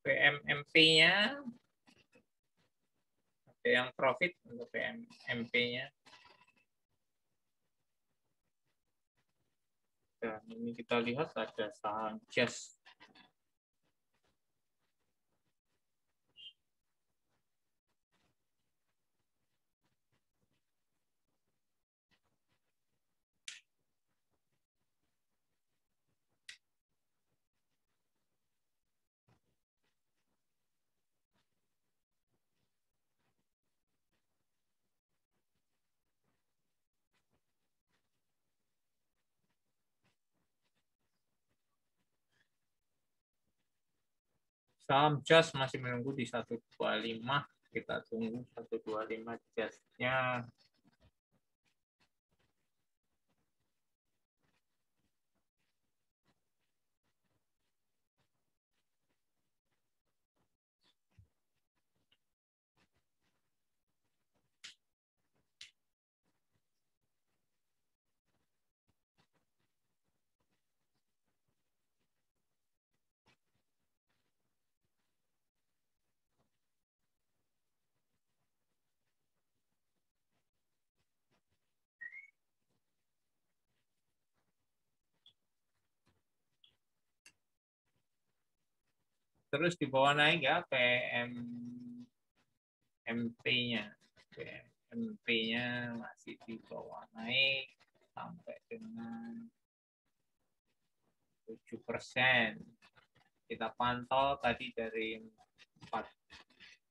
PMMP-nya ada yang profit untuk PMMP-nya. Dan ini kita lihat ada saham Jazz. Saham Jazz masih menunggu di 125. Kita tunggu 125 Jazz-nya. Terus di bawah naik ya PMMP-nya. MP-nya masih di bawah, naik sampai dengan 7%. Kita pantau tadi dari 4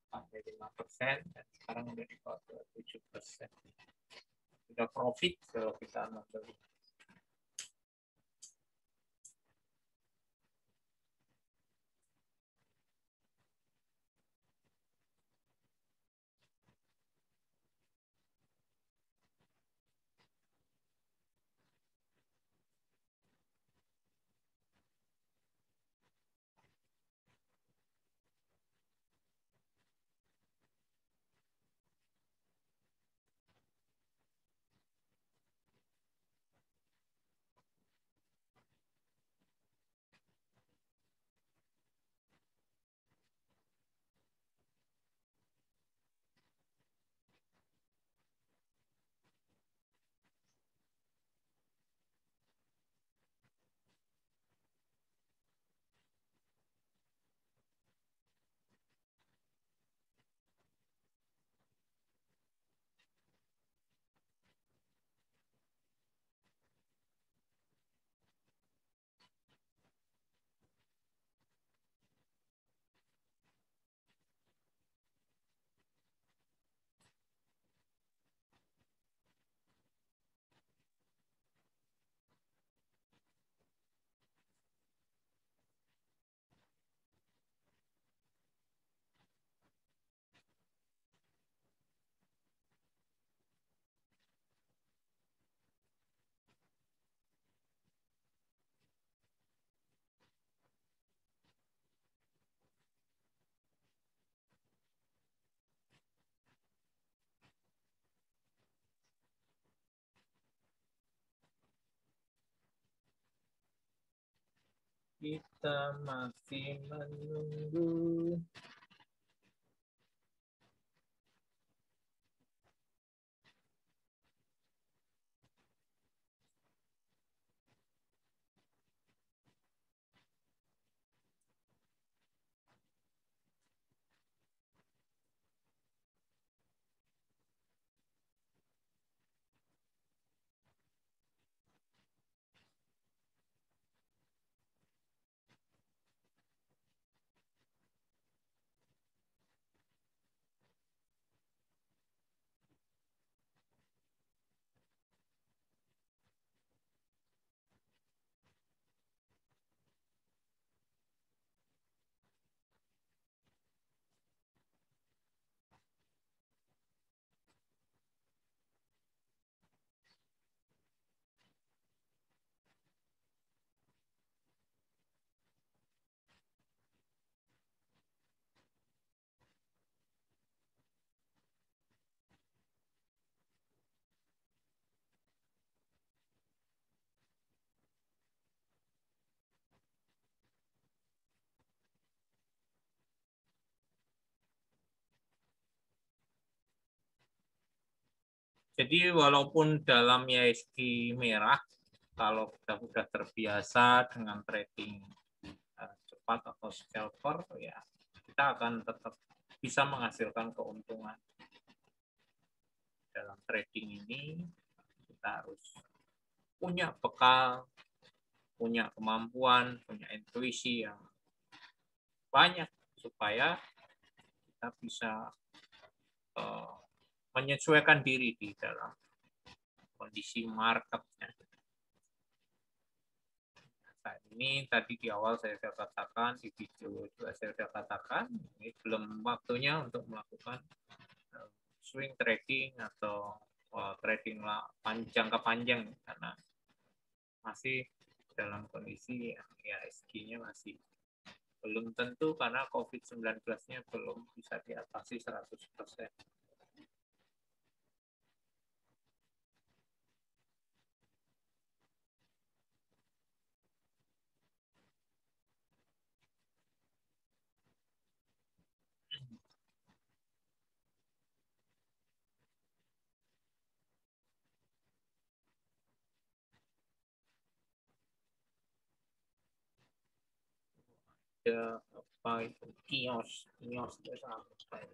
sampai 5%, dan sekarang udah di bawah 7%. Sudah profit kalau kita membeli. Kita masih menunggu. Jadi walaupun dalam IHSG merah, kalau kita sudah terbiasa dengan trading cepat atau scalper, ya kita akan tetap bisa menghasilkan keuntungan. Dalam trading ini kita harus punya bekal, punya kemampuan, punya intuisi yang banyak supaya kita bisa menyesuaikan diri di dalam kondisi marketnya. Saat ini tadi di awal saya sudah katakan, di video juga saya sudah katakan, ini belum waktunya untuk melakukan swing trading atau trading jangka panjang, karena masih dalam kondisi ya SG-nya masih belum tentu, karena COVID-19-nya belum bisa diatasi 100%. Ada apa itu, kios itu apa?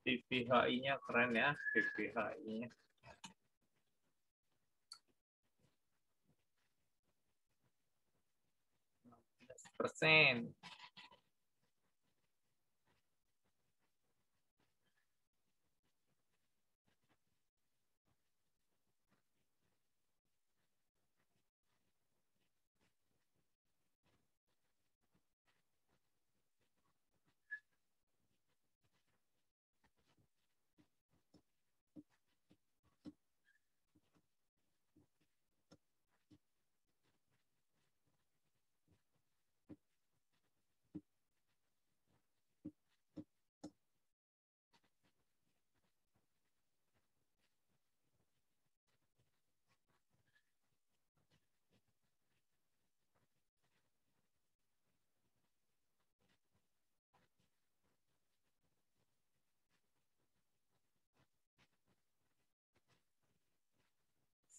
PPHI-nya keren ya, PPHI-nya. %.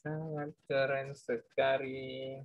Sangat keren sekali.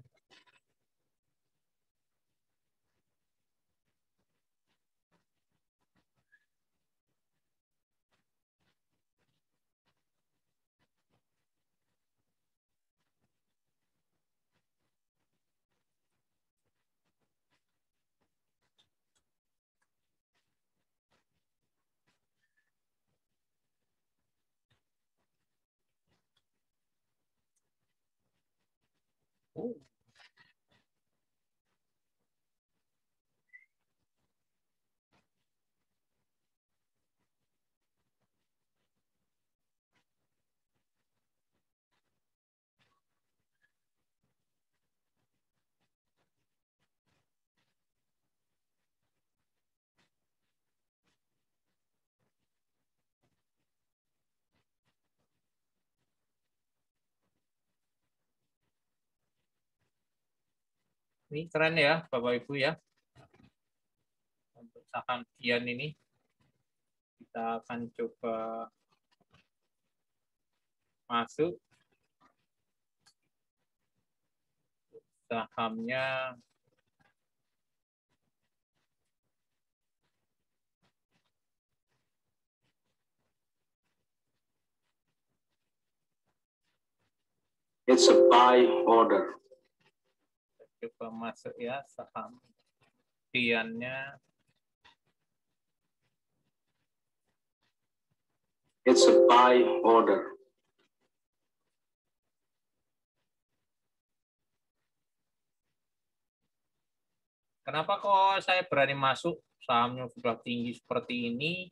Ini keren ya, Bapak Ibu ya. Untuk saham Dian ini, kita akan coba masuk. Sahamnya It's a buy order. coba masuk ya, saham Diannya. It's a buy order. Kenapa kok saya berani masuk? Sahamnya sudah tinggi seperti ini,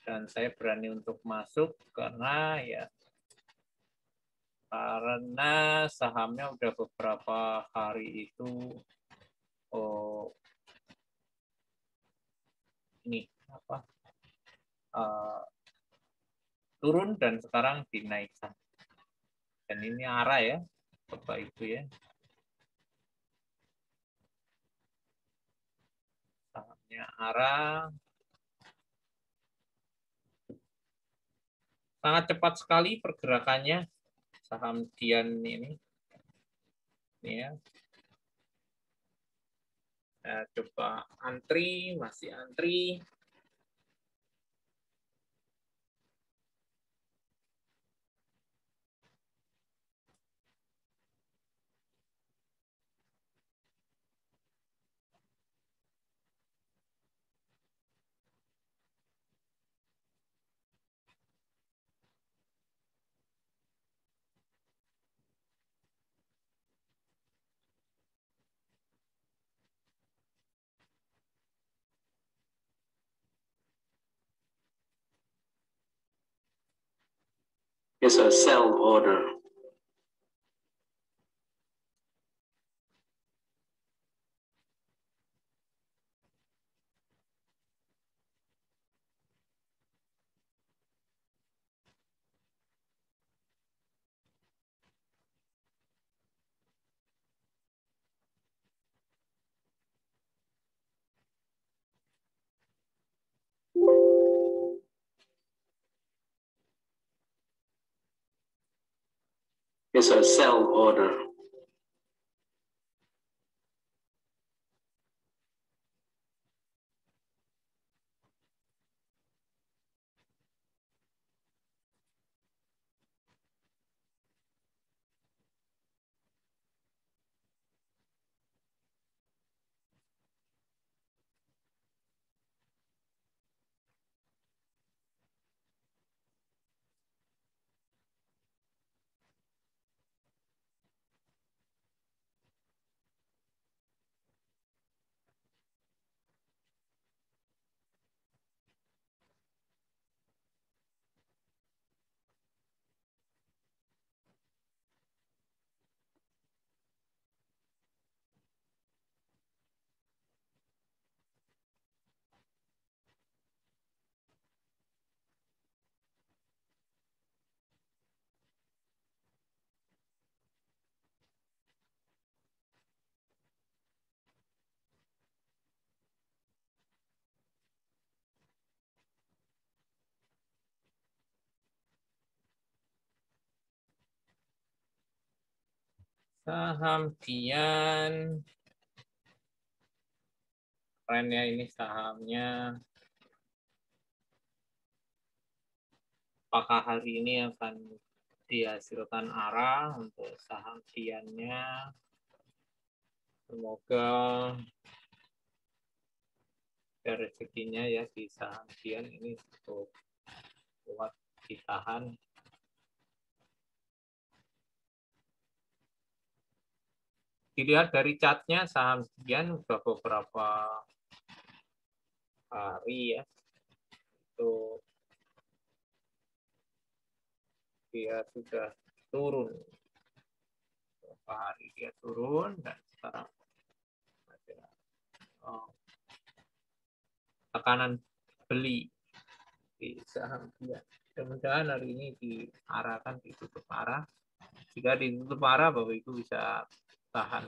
dan saya berani untuk masuk karena sahamnya udah beberapa hari itu turun dan sekarang dinaikkan. Dan ini arah ya, Bapak Ibu ya. Sahamnya arah. Sangat cepat sekali pergerakannya saham Dian ini. Ini ya. Saya coba antri, masih antri. It's a sell order. It's a sell order. Saham Dian. Keren ya ini sahamnya. Apakah hari ini akan dihasilkan arah untuk saham Diannya? Semoga rezekinya ya di saham Dian ini cukup kuat ditahan. Dilihat dari chartnya saham Dian sudah beberapa hari ya itu dia sudah turun, beberapa hari dia turun dan sekarang ada tekanan beli di saham Dian. Mudah-mudahan hari ini diarahkan ditutup arah. Jika ditutup arah, Bapak Ibu bisa tahan.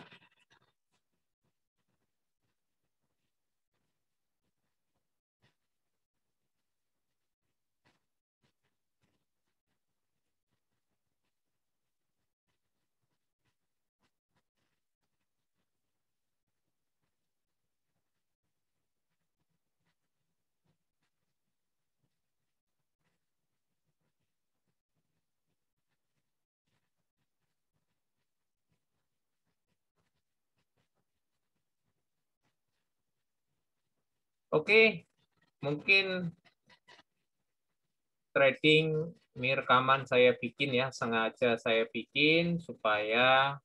Oke, mungkin trading ini rekaman saya bikin ya, sengaja saya bikin supaya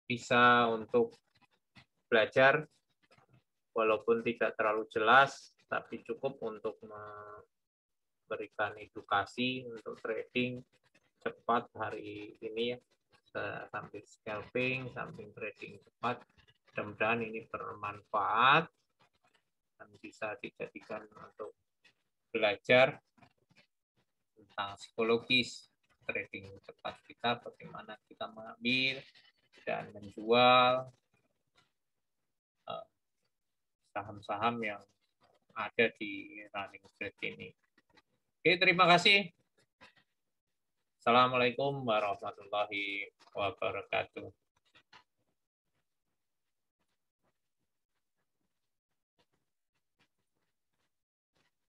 bisa untuk belajar walaupun tidak terlalu jelas, tapi cukup untuk memberikan edukasi untuk trading cepat hari ini ya, sambil scalping, sambil trading cepat. Mudah-mudahan ini bermanfaat dan bisa dijadikan untuk belajar tentang psikologis trading cepat kita, bagaimana kita mengambil dan menjual saham-saham yang ada di running trade ini. Oke, terima kasih. Assalamualaikum warahmatullahi wabarakatuh.